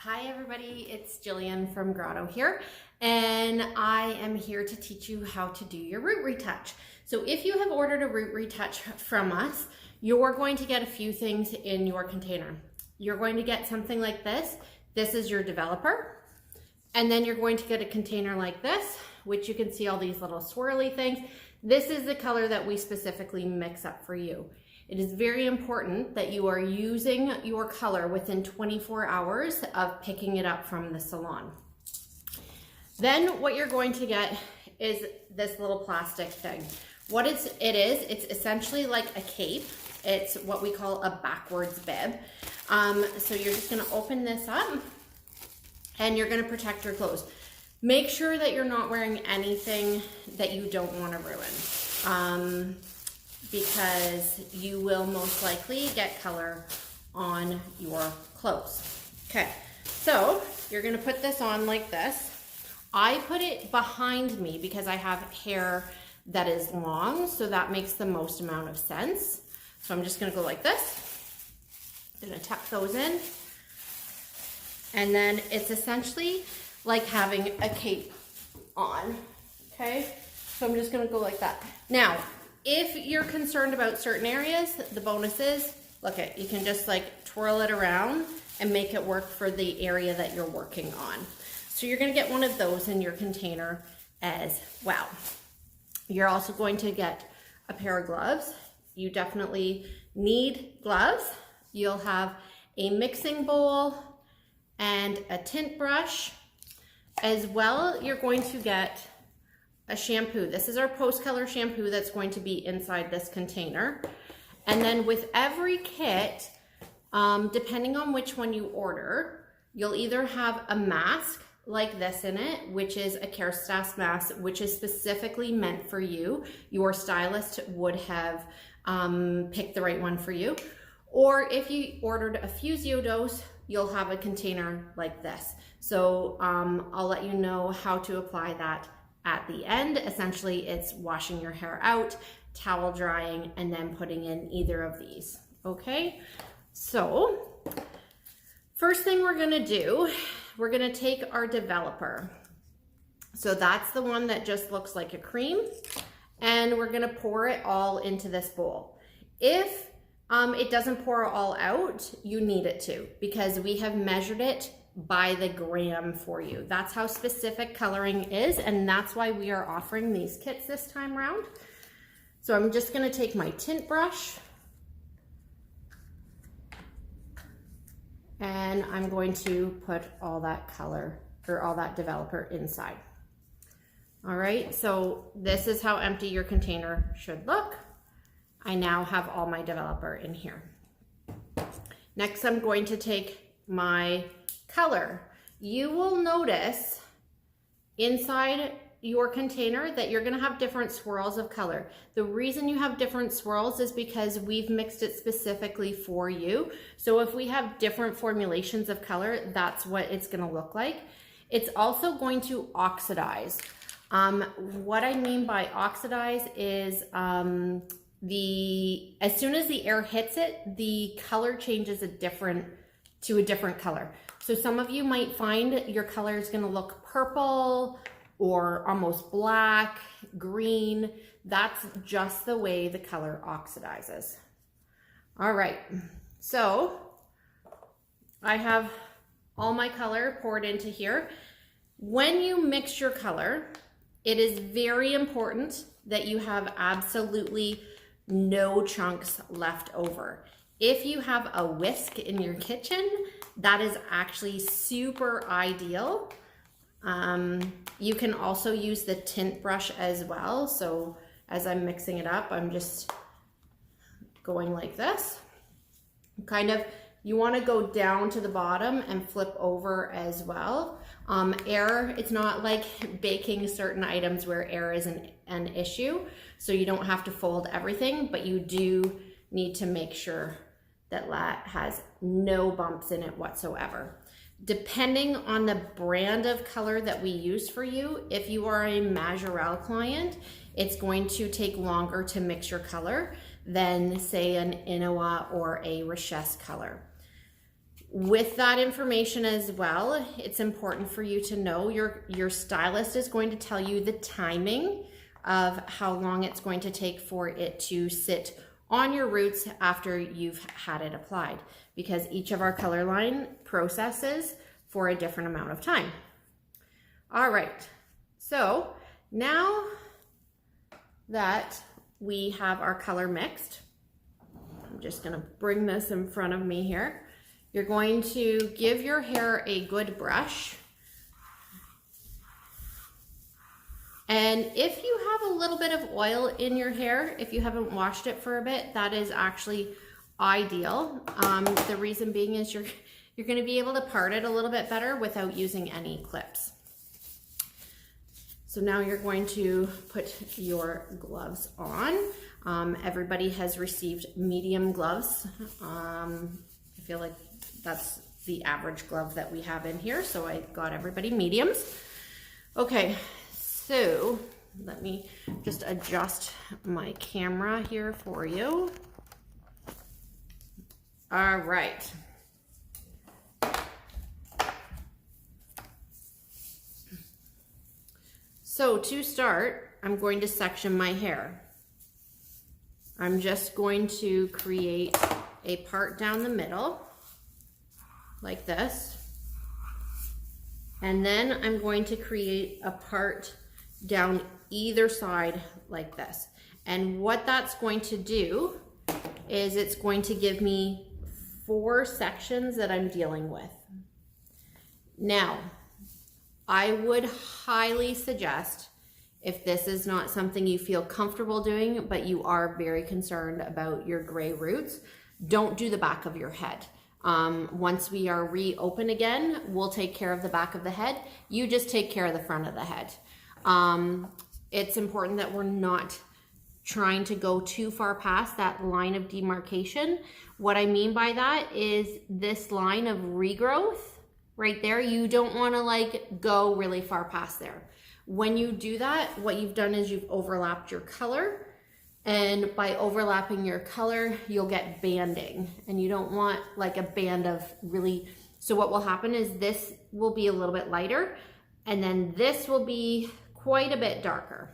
Hi everybody, it's Jillian from Grotto here, and I am here to teach you how to do your root retouch. So if you have ordered a root retouch from us, you're going to get a few things in your container. You're going to get something like this. This is your developer. And then you're going to get a container like this, which you can see all these little swirly things. This is the color that we specifically mix up for you. It is very important that you are using your color within 24 hours of picking it up from the salon. Then what you're going to get is this little plastic thing. It's essentially like a cape. It's what we call a backwards bib. So you're just gonna open this up and you're gonna protect your clothes. Make sure that you're not wearing anything that you don't wanna ruin. Because you will most likely get color on your clothes. Okay, so you're gonna put this on like this. I put it behind me because I have hair that is long, so that makes the most amount of sense. So I'm just gonna go like this. I'm gonna tuck those in. And then it's essentially like having a cape on, okay? So I'm just gonna go like that. Now, if you're concerned about certain areas, the bonus is, look at, you can just like twirl it around and make it work for the area that you're working on. So you're gonna get one of those in your container as well. You're also going to get a pair of gloves. You definitely need gloves. You'll have a mixing bowl and a tint brush. As well, you're going to get a shampoo. This is our post color shampoo that's going to be inside this container. And then with every kit, depending on which one you order, you'll either have a mask like this in it, which is a Kerastase mask, which is specifically meant for you. Your stylist would have picked the right one for you. Or if you ordered a Fusiodose, you'll have a container like this. So I'll let you know how to apply that at the end. Essentially, it's washing your hair out, towel drying, and then putting in either of these, okay? So, first thing we're gonna do, we're gonna take our developer. So that's the one that just looks like a cream, and we're gonna pour it all into this bowl. If it doesn't pour all out, you need it to, because we have measured it by the gram for you. That's how specific coloring is, and that's why we are offering these kits this time around. So I'm just gonna take my tint brush and I'm going to put all that color or all that developer inside. All right, so this is how empty your container should look. I now have all my developer in here. Next, I'm going to take my color. You will notice inside your container that you're gonna have different swirls of color. The reason you have different swirls is because we've mixed it specifically for you. So if we have different formulations of color, that's what it's gonna look like. It's also going to oxidize. What I mean by oxidize is as soon as the air hits it, the color changes to a different color. So some of you might find your color is gonna look purple or almost black, green. That's just the way the color oxidizes. All right, so I have all my color poured into here. When you mix your color, it is very important that you have absolutely no chunks left over. If you have a whisk in your kitchen, that is actually super ideal. You can also use the tint brush as well. So as I'm mixing it up, I'm just going like this. You wanna go down to the bottom and flip over as well. Air, it's not like baking certain items where air is an issue. So you don't have to fold everything, but you do need to make sure that has no bumps in it whatsoever. Depending on the brand of color that we use for you, if you are a Majirel client, it's going to take longer to mix your color than say an Inoa or a Richesse color. With that information as well, it's important for you to know your stylist is going to tell you the timing of how long it's going to take for it to sit on your roots after you've had it applied, because each of our color line processes for a different amount of time. All right, so now that we have our color mixed, I'm just gonna bring this in front of me here. You're going to give your hair a good brush. And if you have a little bit of oil in your hair, if you haven't washed it for a bit, that is actually ideal. The reason being is you're going to be able to part it a little bit better without using any clips. So now you're going to put your gloves on. Everybody has received medium gloves. I feel like that's the average glove that we have in here, so I got everybody mediums. Okay, so let me just adjust my camera here for you. All right. So to start, I'm going to section my hair. I'm just going to create a part down the middle, like this. And then I'm going to create a part down either side like this. And what that's going to do is it's going to give me 4 sections that I'm dealing with. Now, I would highly suggest, if this is not something you feel comfortable doing, but you are very concerned about your gray roots, don't do the back of your head. Once we are reopen again, we'll take care of the back of the head. You just take care of the front of the head. It's important that we're not trying to go too far past that line of demarcation. What I mean by that is this line of regrowth right there. You don't want to like go really far past there. When you do that, what you've done is you've overlapped your color. And by overlapping your color, you'll get banding, and you don't want like a band of really, so what will happen is this will be a little bit lighter, and then this will be quite a bit darker.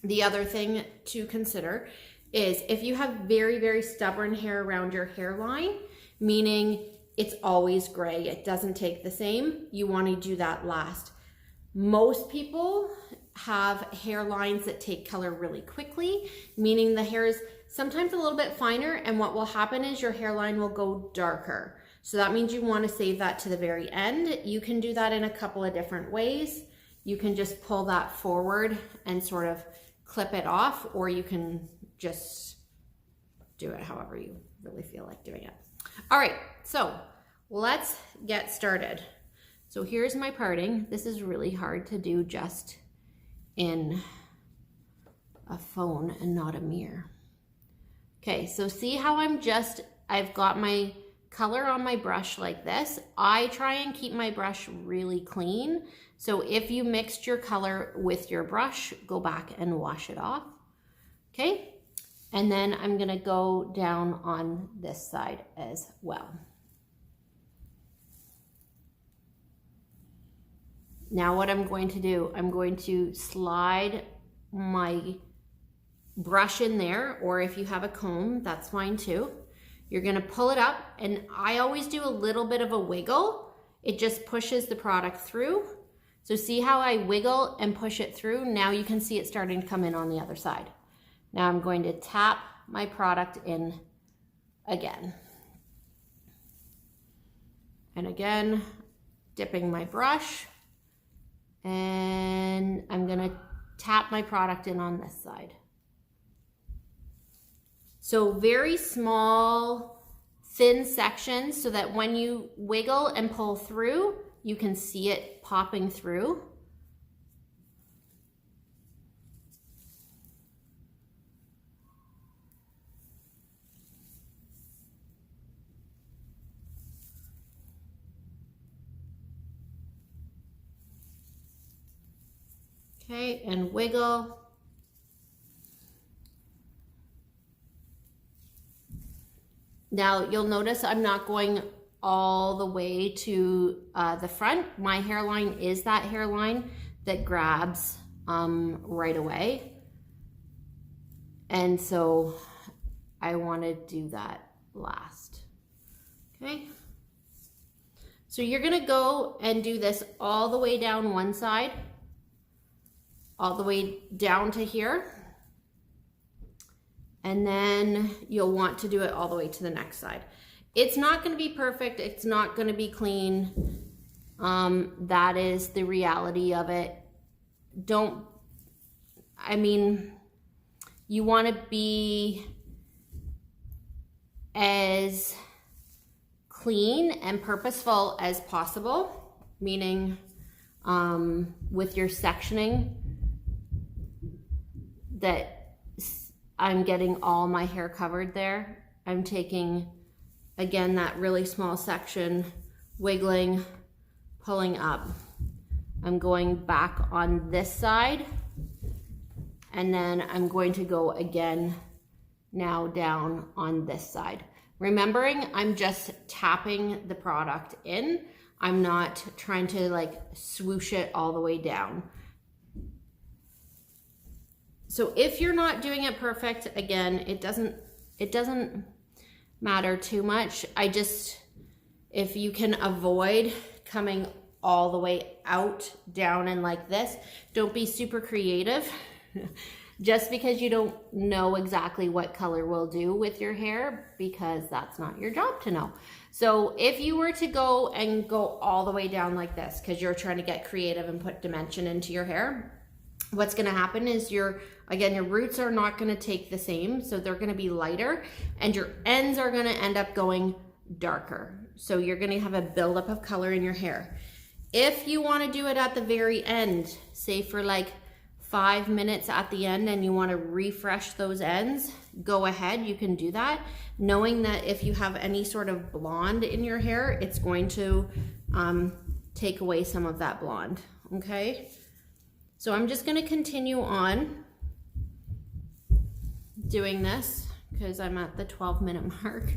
The other thing to consider is if you have very, very stubborn hair around your hairline, meaning it's always gray, it doesn't take the same, you want to do that last. Most people have hairlines that take color really quickly, meaning the hair is sometimes a little bit finer, and what will happen is your hairline will go darker. So that means you want to save that to the very end. You can do that in a couple of different ways. You can just pull that forward and sort of clip it off, or you can just do it however you really feel like doing it. All right, so let's get started. So here's my parting. This is really hard to do just in a phone and not a mirror. Okay, so see how I've got my color on my brush like this. I try and keep my brush really clean. So if you mixed your color with your brush, go back and wash it off. Okay, and then I'm gonna go down on this side as well. Now what I'm going to do, I'm going to slide my brush in there, or if you have a comb, that's fine too. You're gonna pull it up, and I always do a little bit of a wiggle. It just pushes the product through. So see how I wiggle and push it through? Now you can see it starting to come in on the other side. Now I'm going to tap my product in again. And again, dipping my brush. And I'm gonna tap my product in on this side. So very small, thin sections so that when you wiggle and pull through, you can see it popping through. Okay, and wiggle. Now you'll notice I'm not going all the way to the front. My hairline is that hairline that grabs right away. And so I want to do that last. Okay. So you're going to go and do this all the way down one side, all the way down to here. And then you'll want to do it all the way to the next side. It's not going to be perfect. It's not going to be clean. That is the reality of it. You want to be as clean and purposeful as possible, meaning with your sectioning, that I'm getting all my hair covered there. I'm taking, again, that really small section, wiggling, pulling up. I'm going back on this side, and then I'm going to go again now down on this side. Remembering, I'm just tapping the product in. I'm not trying to like swoosh it all the way down. So if you're not doing it perfect, again, it doesn't matter too much. If you can avoid coming all the way out, down, and like this, don't be super creative. Just because you don't know exactly what color will do with your hair, because that's not your job to know. So if you were to go all the way down like this, because you're trying to get creative and put dimension into your hair, what's going to happen is your roots are not going to take the same, so they're going to be lighter, and your ends are going to end up going darker. So you're going to have a buildup of color in your hair. If you want to do it at the very end, say for like 5 minutes at the end, and you want to refresh those ends, go ahead, you can do that, knowing that if you have any sort of blonde in your hair, it's going to take away some of that blonde. Okay, so I'm just going to continue on doing this because I'm at the 12-minute mark.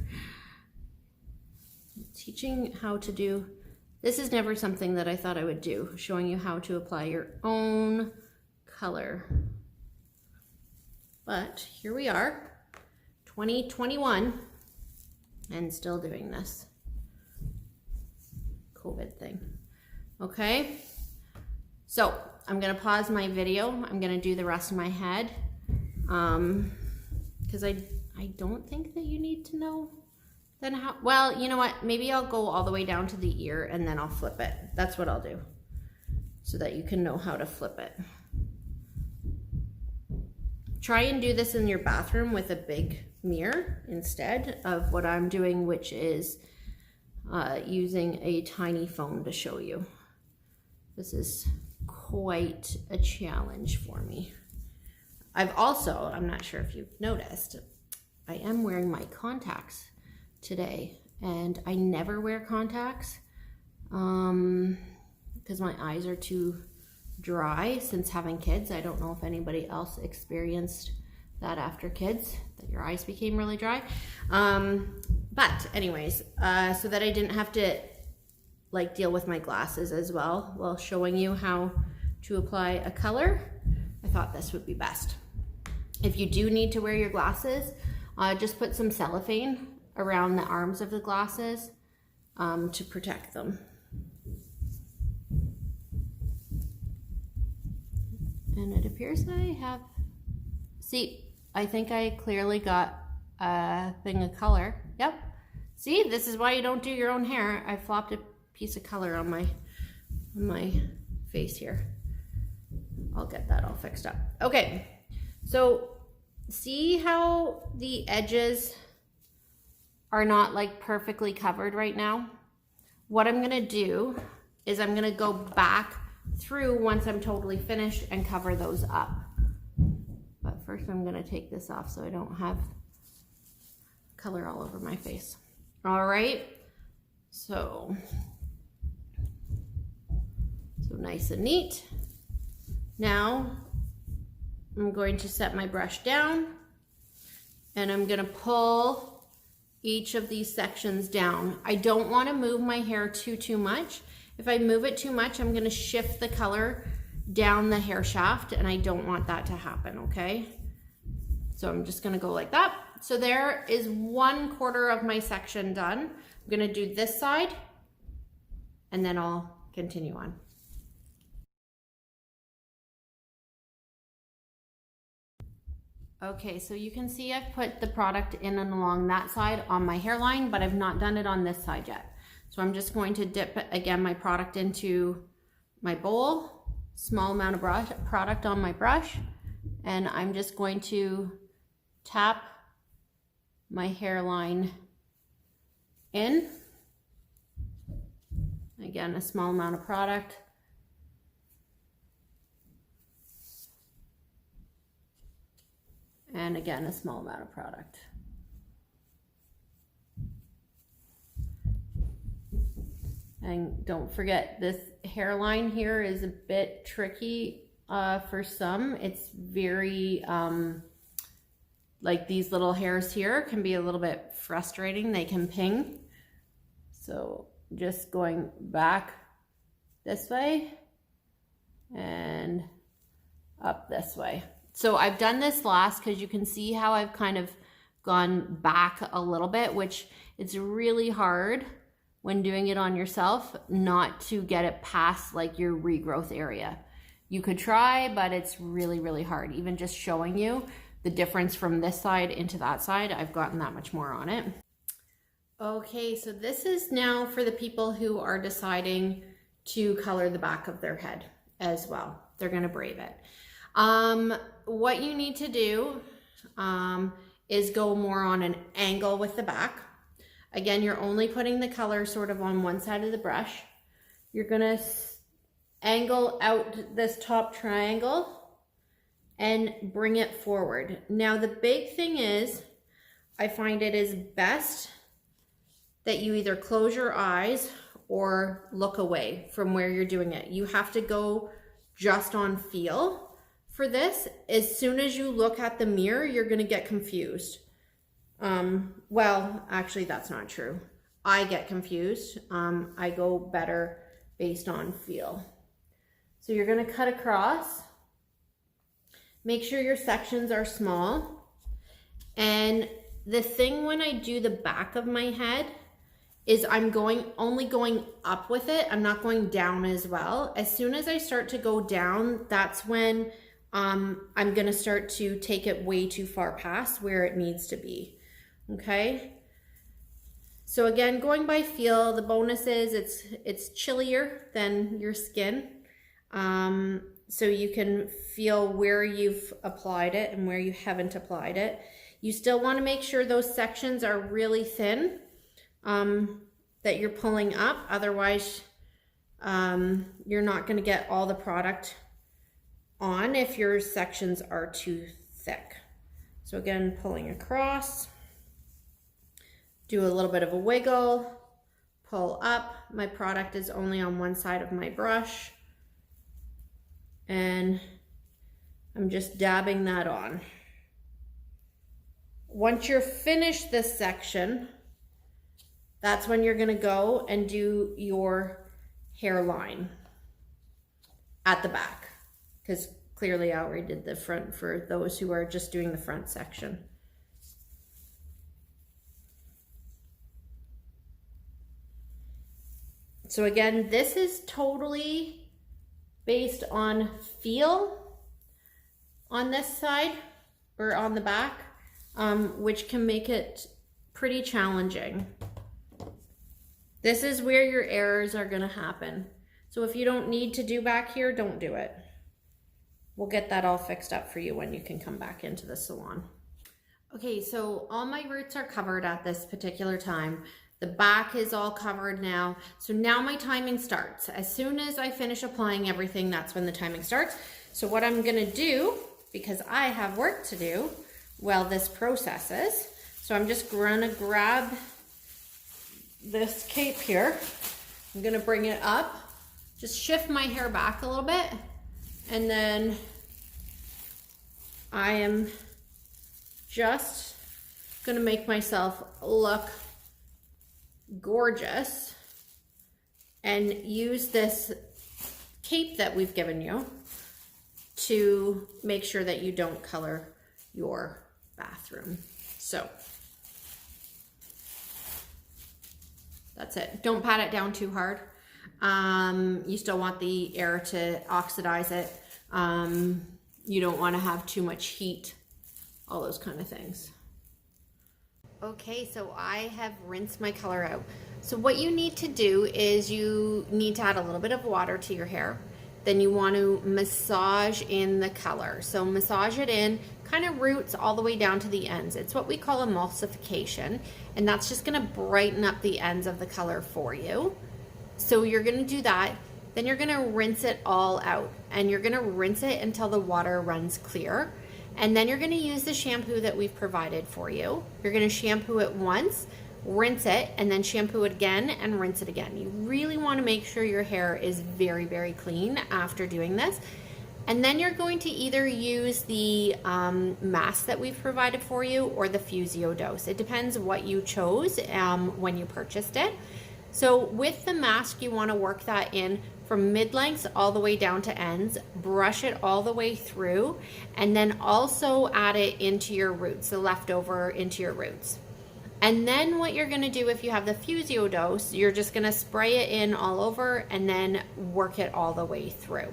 Teaching how to do this is never something that I thought I would do, showing you how to apply your own color. But here we are, 2021, and still doing this COVID thing. Okay, so I'm gonna pause my video. I'm gonna do the rest of my head because I don't think that you need to know then how. Well, you know what, maybe I'll go all the way down to the ear and then I'll flip it. That's what I'll do, so that you can know how to flip it. Try and do this in your bathroom with a big mirror instead of what I'm doing, which is using a tiny phone to show you. This is quite a challenge for me. I'm not sure if you've noticed, I am wearing my contacts today, and I never wear contacts because my eyes are too dry since having kids. I don't know if anybody else experienced that after kids, that your eyes became really dry. But anyways, so that I didn't have to like deal with my glasses as well while showing you how to apply a color, I thought this would be best. If you do need to wear your glasses, just put some cellophane around the arms of the glasses to protect them. And it appears that I have, see, I think I clearly got a thing of color. Yep. See, this is why you don't do your own hair. I flopped a piece of color on my face here. I'll get that all fixed up. Okay, so see how the edges are not like perfectly covered right now? What I'm gonna do is I'm gonna go back through once I'm totally finished and cover those up. But first I'm gonna take this off so I don't have color all over my face. All right, so nice and neat. Now I'm going to set my brush down and I'm gonna pull each of these sections down. I don't want to move my hair too much. If I move it too much, I'm going to shift the color down the hair shaft, and I don't want that to happen, okay? So I'm just going to go like that. So there is 1/4 of my section done. I'm going to do this side, and then I'll continue on. Okay, so you can see I've put the product in and along that side on my hairline, but I've not done it on this side yet. So I'm just going to dip again my product into my bowl, small amount of product on my brush, and I'm just going to tap my hairline in. Again, a small amount of product. And again, a small amount of product. And don't forget, this hairline here is a bit tricky for some. It's very, like these little hairs here can be a little bit frustrating. They can ping. So just going back this way and up this way. So I've done this last because you can see how I've kind of gone back a little bit, which it's really hard when doing it on yourself not to get it past like your regrowth area. You could try, but it's really, really hard. Even just showing you the difference from this side into that side, I've gotten that much more on it. Okay, so this is now for the people who are deciding to color the back of their head as well. They're gonna braid it. What you need to do is go more on an angle with the back. Again, you're only putting the color sort of on one side of the brush. You're gonna angle out this top triangle and bring it forward. Now the big thing is, I find it is best that you either close your eyes or look away from where you're doing it. You have to go just on feel. For this, as soon as you look at the mirror, you're gonna get confused. Well, actually that's not true. I get confused. I go better based on feel. So you're gonna cut across. Make sure your sections are small. And the thing when I do the back of my head is I'm only going up with it. I'm not going down as well. As soon as I start to go down, that's when I'm gonna start to take it way too far past where it needs to be, okay? So again, going by feel, the bonus is it's chillier than your skin. So you can feel where you've applied it and where you haven't applied it. You still wanna make sure those sections are really thin, that you're pulling up, otherwise you're not gonna get all the product on if your sections are too thick. So again, pulling across, do a little bit of a wiggle, pull up. My product is only on one side of my brush, and I'm just dabbing that on. Once you're finished this section, that's when you're gonna go and do your hairline at the back, because clearly I already did the front for those who are just doing the front section. So again, this is totally based on feel on this side or on the back, which can make it pretty challenging. This is where your errors are gonna happen. So if you don't need to do back here, don't do it. We'll get that all fixed up for you when you can come back into the salon. Okay, so all my roots are covered at this particular time. The back is all covered now. So now my timing starts. As soon as I finish applying everything, that's when the timing starts. So what I'm gonna do, because I have work to do while this processes, so I'm just gonna grab this cape here. I'm gonna bring it up, just shift my hair back a little bit, and then I am just gonna make myself look gorgeous and use this cape that we've given you to make sure that you don't color your bathroom. So that's it. Don't pat it down too hard. You still want the air to oxidize it. You don't want to have too much heat, all those kind of things. Okay, so I have rinsed my color out. So what you need to do is you need to add a little bit of water to your hair. Then you want to massage in the color. So massage it in, kind of roots all the way down to the ends. It's what we call emulsification, and that's just gonna brighten up the ends of the color for you. So you're gonna do that. Then you're gonna rinse it all out, and you're gonna rinse it until the water runs clear. And then you're gonna use the shampoo that we've provided for you. You're gonna shampoo it once, rinse it, and then shampoo it again and rinse it again. You really wanna make sure your hair is very, very clean after doing this. And then you're going to either use the mask that we've provided for you or the Fusiodose. It depends what you chose when you purchased it. So with the mask, you wanna work that in from mid-lengths all the way down to ends, brush it all the way through, and then also add it into your roots, the leftover into your roots. And then what you're gonna do if you have the Fusiodose, you're just gonna spray it in all over and then work it all the way through.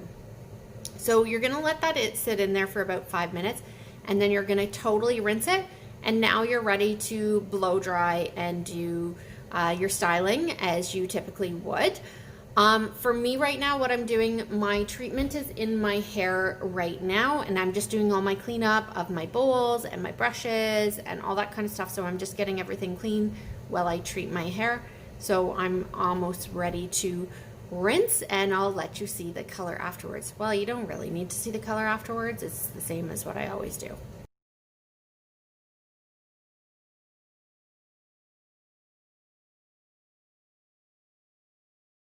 So you're gonna let that sit in there for about 5 minutes, and then you're gonna totally rinse it, and now you're ready to blow dry and do your styling as you typically would. For me right now, what I'm doing, my treatment is in my hair right now, and I'm just doing all my cleanup of my bowls and my brushes and all that kind of stuff. So I'm just getting everything clean while I treat my hair. So I'm almost ready to rinse, and I'll let you see the color afterwards. Well, you don't really need to see the color afterwards. It's the same as what I always do.